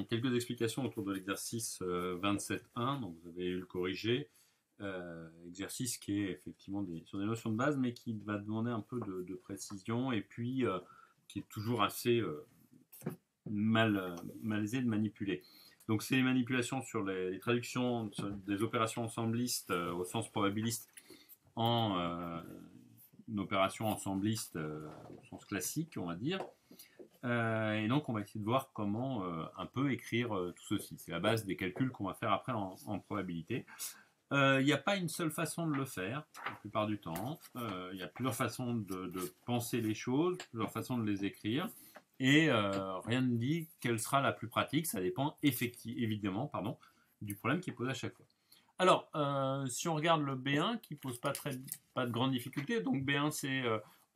quelques explications autour de l'exercice 27.1. Donc vous avez eu le corrigé. Exercice qui est effectivement sur des notions de base, mais qui va demander un peu de précision et puis qui est toujours assez malaisé de manipuler. Donc c'est les manipulations sur les traductions des opérations ensemblistes au sens probabiliste en une opération ensembliste au sens classique, on va dire. Et donc on va essayer de voir comment un peu écrire tout ceci. C'est la base des calculs qu'on va faire après en probabilité. Il n'y a pas une seule façon de le faire, la plupart du temps. Il y a plusieurs façons de penser les choses, plusieurs façons de les écrire. Et rien ne dit quelle sera la plus pratique. Ça dépend évidemment du problème qui est posé à chaque fois. Alors, si on regarde le B1, qui ne pose pas de grande difficulté, donc B1, c'est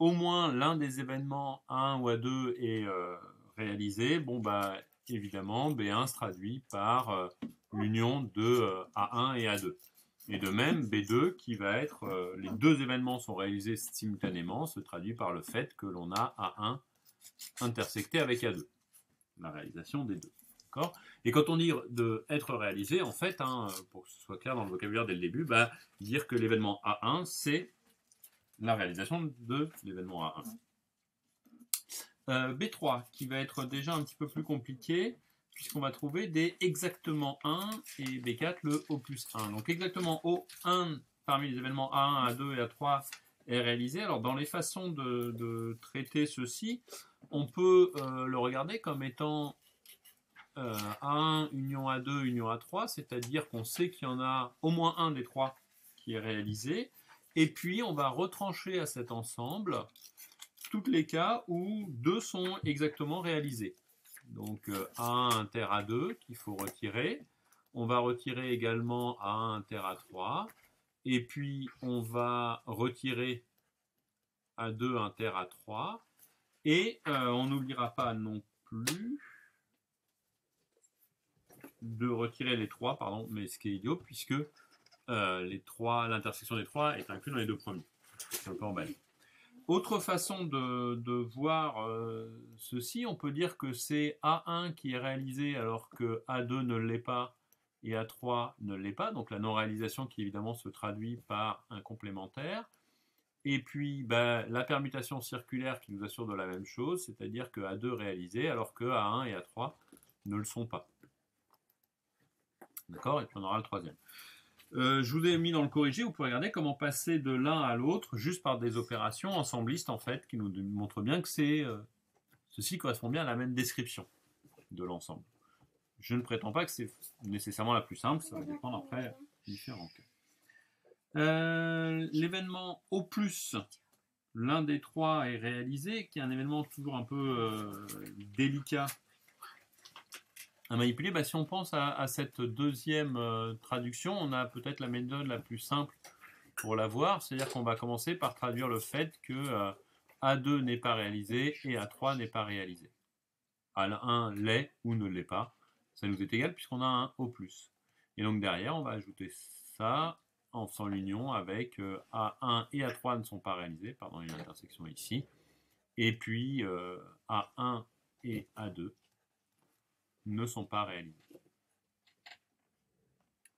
au moins l'un des événements A1 ou A2 est réalisé. Bon, bah, évidemment, B1 se traduit par l'union de A1 et A2. Et de même, B2, qui va être, les deux événements sont réalisés simultanément, se traduit par le fait que l'on a A1 intersecté avec A2. La réalisation des deux. D'accord ? Et quand on dit de être réalisé, en fait, pour que ce soit clair dans le vocabulaire dès le début, bah, dire que l'événement A1, c'est la réalisation de l'événement A1. B3, qui va être déjà un petit peu plus compliqué, puisqu'on va trouver des exactement 1 et B4 le O plus 1. Donc exactement O1 parmi les événements A1, A2 et A3 est réalisé. Alors dans les façons de traiter ceci, on peut le regarder comme étant A1 union A2 union A3, c'est-à-dire qu'on sait qu'il y en a au moins un des trois qui est réalisé, et puis on va retrancher à cet ensemble tous les cas où deux sont exactement réalisés. Donc A1 inter A2 qu'il faut retirer. On va retirer également A1 inter A3. Et puis on va retirer A2 inter A3. Et on n'oubliera pas non plus de retirer les 3, pardon, mais ce qui est idiot, puisque l'intersection des 3 est inclue dans les deux premiers. C'est un peu emballé. Autre façon de voir ceci, on peut dire que c'est A1 qui est réalisé alors que A2 ne l'est pas et A3 ne l'est pas. Donc la non-réalisation qui évidemment se traduit par un complémentaire. Et puis la permutation circulaire qui nous assure de la même chose, c'est-à-dire que A2 est réalisé alors que A1 et A3 ne le sont pas. D'accord ? Et puis on aura le troisième. Je vous ai mis dans le corrigé, vous pouvez regarder comment passer de l'un à l'autre juste par des opérations ensemblistes en fait qui nous montrent bien que ceci correspond bien à la même description de l'ensemble. Je ne prétends pas que c'est nécessairement la plus simple, ça va dépendre après différents cas. L'événement O+, l'un des trois est réalisé, qui est un événement toujours un peu délicat à manipuler. Si on pense à cette deuxième traduction, on a peut-être la méthode la plus simple pour la voir, c'est-à-dire qu'on va commencer par traduire le fait que A2 n'est pas réalisé et A3 n'est pas réalisé. A1 l'est ou ne l'est pas, ça nous est égal puisqu'on a un O+. Et donc derrière, on va ajouter ça en faisant l'union avec A1 et A3 ne sont pas réalisés, pardon, il y a une intersection ici, et puis A1 et A2 ne sont pas réalisés.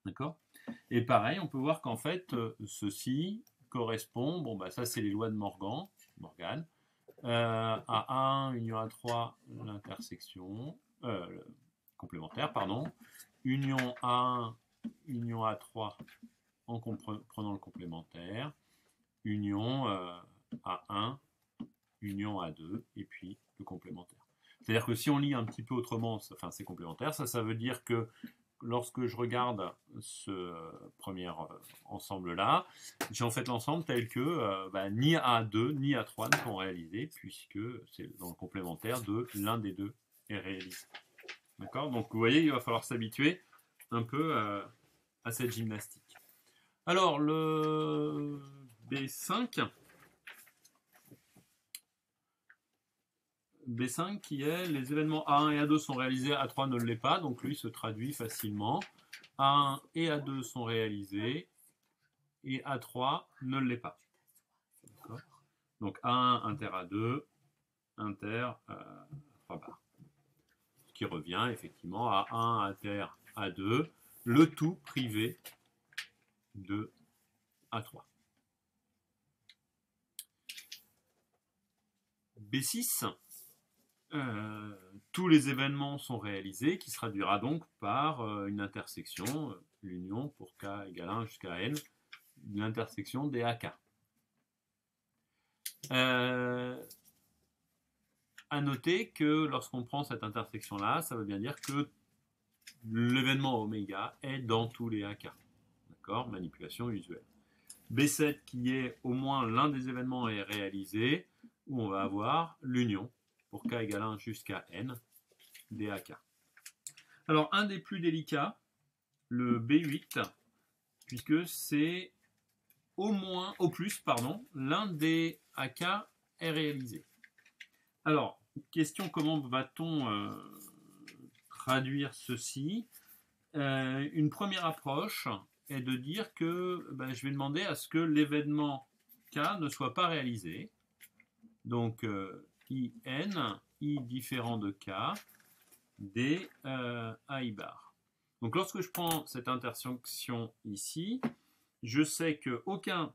D'accord ? Et pareil, on peut voir qu'en fait, ceci correspond, ça c'est les lois de Morgan, à A1 union A3 l'intersection, complémentaire, pardon, union A1 union A3 en prenant le complémentaire, union A1 union A2 et puis le complémentaire. C'est-à-dire que si on lit un petit peu autrement, c'est complémentaire, ça veut dire que lorsque je regarde ce premier ensemble-là, j'ai en fait l'ensemble tel que ni A2 ni A3 ne sont réalisés, puisque c'est dans le complémentaire de l'un des deux est réalisé. D'accord ? Donc vous voyez, il va falloir s'habituer un peu à cette gymnastique. Alors, le B5... B5 qui est les événements A1 et A2 sont réalisés, A3 ne l'est pas, donc lui se traduit facilement. A1 et A2 sont réalisés et A3 ne l'est pas. Donc A1 inter A2 inter 3 barres. Ce qui revient effectivement à 1 inter A2, le tout privé de A3. B6, tous les événements sont réalisés, qui se traduira donc par une intersection, l'union pour k égale 1 jusqu'à n, l'intersection des AK. À noter que lorsqu'on prend cette intersection-là, ça veut bien dire que l'événement oméga est dans tous les AK. D'accord? Manipulation usuelle. B7 qui est au moins l'un des événements est réalisé, où on va avoir l'union pour k égale 1 jusqu'à n des AK. Alors un des plus délicats, le B8, puisque c'est au plus, l'un des AK est réalisé. Alors, question, comment va-t-on traduire ceci? Une première approche est de dire que je vais demander à ce que l'événement K ne soit pas réalisé. Donc, IN, I différent de K, des AI bar. Donc, lorsque je prends cette intersection ici, je sais qu'aucun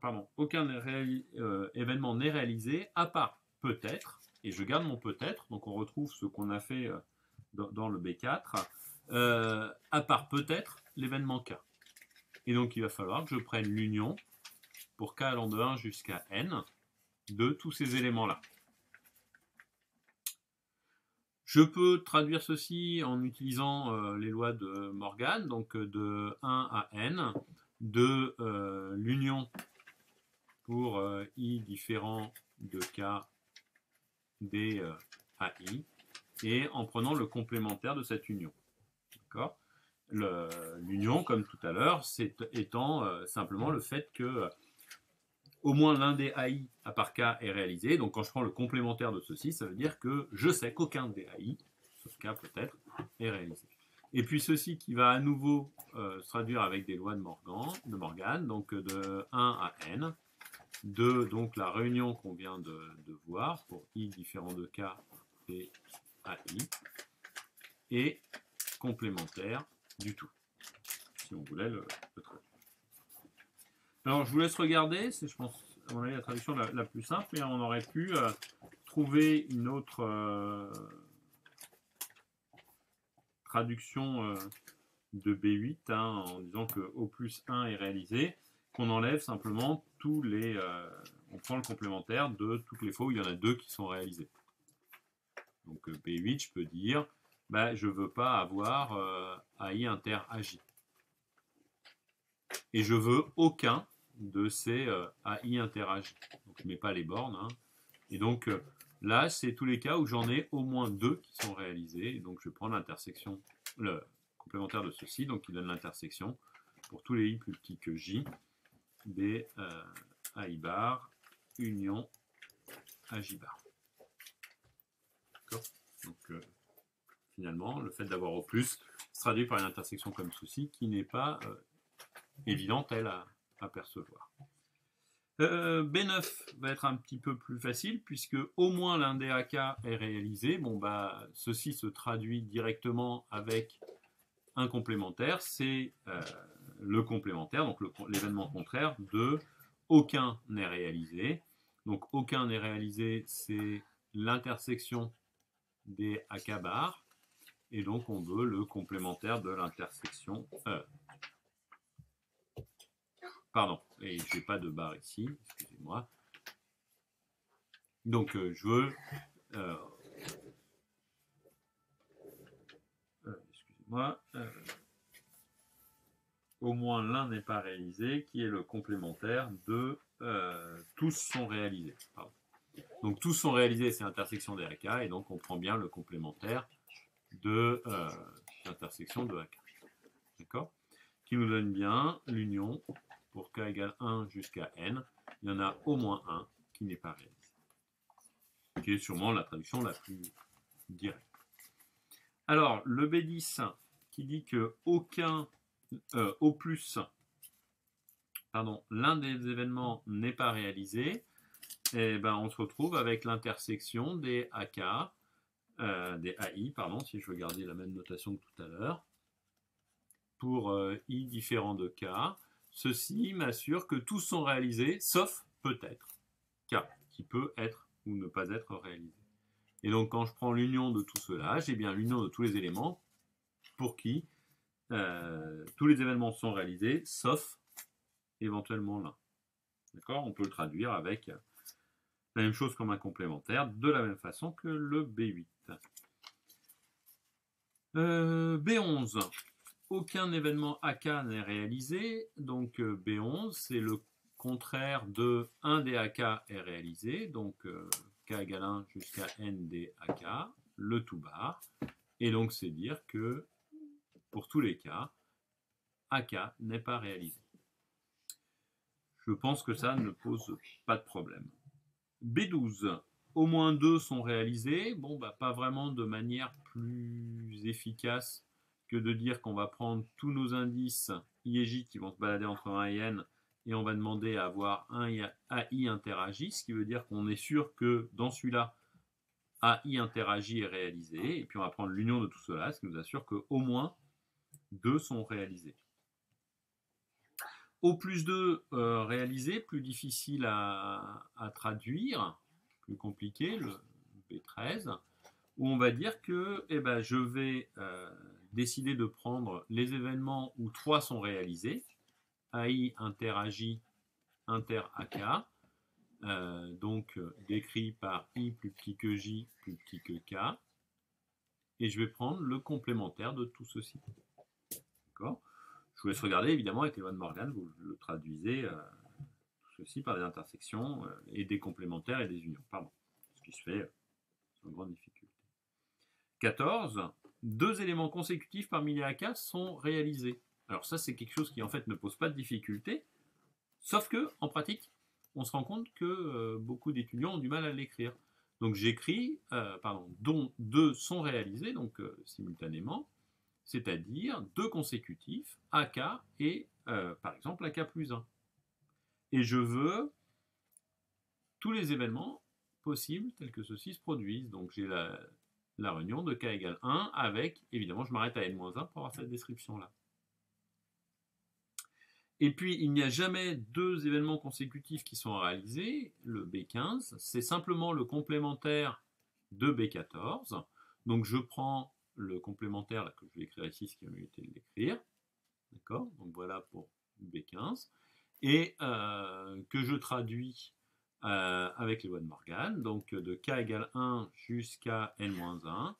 événement n'est réalisé, à part peut-être, et je garde mon peut-être, donc on retrouve ce qu'on a fait dans le B4, à part peut-être l'événement K. Et donc il va falloir que je prenne l'union pour K allant de 1 jusqu'à N de tous ces éléments-là. Je peux traduire ceci en utilisant les lois de Morgan, donc de 1 à N, de l'union pour I différent de K des AI, et en prenant le complémentaire de cette union. D'accord ? L'union, comme tout à l'heure, c'est étant simplement le fait que au moins l'un des AI à part K est réalisé. Donc quand je prends le complémentaire de ceci, ça veut dire que je sais qu'aucun des AI, sauf K peut-être, est réalisé. Et puis ceci qui va à nouveau se traduire avec des lois de Morgan, donc de 1 à N, de donc la réunion qu'on vient de voir pour I différent de K et AI, et complémentaire du tout, si on voulait le traduire. Alors je vous laisse regarder, c'est je pense à mon avis la traduction la plus simple, mais on aurait pu trouver une autre traduction de B8 en disant que O plus 1 est réalisé, qu'on enlève simplement tous les... on prend le complémentaire de toutes les fois où il y en a deux qui sont réalisés. Donc B8, je peux dire, je ne veux pas avoir AI inter AJ. Et je veux aucun de ces AI inter AJ. Donc je ne mets pas les bornes. Et donc là, c'est tous les cas où j'en ai au moins deux qui sont réalisés. Et donc je prends l'intersection, le complémentaire de ceci, donc il donne l'intersection pour tous les I plus petits que J des AI bar union AJ bar. D'accord ? Donc finalement, le fait d'avoir au plus se traduit par une intersection comme ceci qui n'est pas évidente, elle, à percevoir. B9 va être un petit peu plus facile puisque au moins l'un des AK est réalisé. Ceci se traduit directement avec un complémentaire, c'est le complémentaire, donc l'événement contraire de aucun n'est réalisé. Donc aucun n'est réalisé, c'est l'intersection des AK bar, et donc on veut le complémentaire de l'intersection pardon, et j'ai pas de barre ici, excusez-moi. Donc je veux excusez-moi, au moins l'un n'est pas réalisé, qui est le complémentaire de tous sont réalisés. Pardon. Donc tous sont réalisés, c'est l'intersection des AK, et donc on prend bien le complémentaire de l'intersection de AK. D'accord ? Qui nous donne bien l'union pour K égale 1 jusqu'à N. Il y en a au moins un qui n'est pas réalisé. Qui est sûrement la traduction la plus directe. Alors, le B10 qui dit que au plus, l'un des événements n'est pas réalisé, et on se retrouve avec l'intersection des AK des AI, pardon, si je veux garder la même notation que tout à l'heure, pour I différents de K, ceci m'assure que tous sont réalisés, sauf peut-être K, qui peut être ou ne pas être réalisé. Et donc quand je prends l'union de tout cela, j'ai bien l'union de tous les éléments pour qui tous les événements sont réalisés, sauf éventuellement l'un. D'accord? On peut le traduire avec la même chose comme un complémentaire, de la même façon que le B8. B11. Aucun événement AK n'est réalisé, donc B11, c'est le contraire de 1 des AK est réalisé, donc K égale 1 jusqu'à N des AK, le tout bar, et donc c'est dire que pour tous les cas, AK n'est pas réalisé. Je pense que ça ne pose pas de problème. B12, au moins 2 sont réalisés. Bon, bah, pas vraiment de manière plus efficace que de dire qu'on va prendre tous nos indices I et J qui vont se balader entre 1 et N et on va demander à avoir un AI interagi, ce qui veut dire qu'on est sûr que dans celui-là, AI interagi est réalisé. Et puis on va prendre l'union de tout cela, ce qui nous assure qu'au moins 2 sont réalisés. Au plus 2 réalisé, plus difficile à traduire, plus compliqué, le B13, où on va dire que je vais décider de prendre les événements où 3 sont réalisés, AI interagit inter AK, donc décrit par I plus petit que J plus petit que K, et je vais prendre le complémentaire de tout ceci. D'accord ? Je vous laisse regarder, évidemment, avec les lois de Morgan, vous le traduisez tout ceci par des intersections et des complémentaires et des unions. Pardon. Ce qui se fait sans grande difficulté. 14. 2 éléments consécutifs parmi les AK sont réalisés. Alors ça, c'est quelque chose qui, en fait, ne pose pas de difficulté, sauf que, en pratique, on se rend compte que beaucoup d'étudiants ont du mal à l'écrire. Donc j'écris, dont 2 sont réalisés, donc simultanément, c'est-à-dire 2 consécutifs, AK et, par exemple, AK plus 1. Et je veux tous les événements possibles tels que ceux-ci se produisent. Donc j'ai la réunion de K égale 1 avec, évidemment, je m'arrête à N-1 pour avoir cette description-là. Et puis, il n'y a jamais 2 événements consécutifs qui sont réalisés. Le B15, c'est simplement le complémentaire de B14. Donc je prends le complémentaire là, que je vais écrire ici, ce qui va m'éviter de l'écrire. D'accord? Donc voilà pour B15. Et que je traduis avec les lois de Morgan, donc de K égale 1 jusqu'à N-1,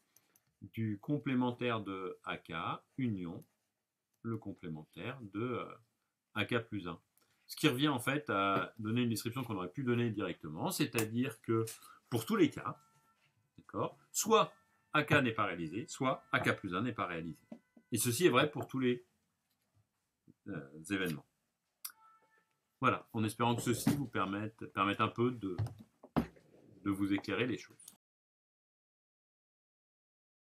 du complémentaire de AK, union, le complémentaire de AK plus 1. Ce qui revient en fait à donner une description qu'on aurait pu donner directement, c'est-à-dire que pour tous les cas, d'accord, soit AK n'est pas réalisé, soit AK plus 1 n'est pas réalisé. Et ceci est vrai pour tous les événements. Voilà, en espérant que ceci vous permette un peu de vous éclairer les choses.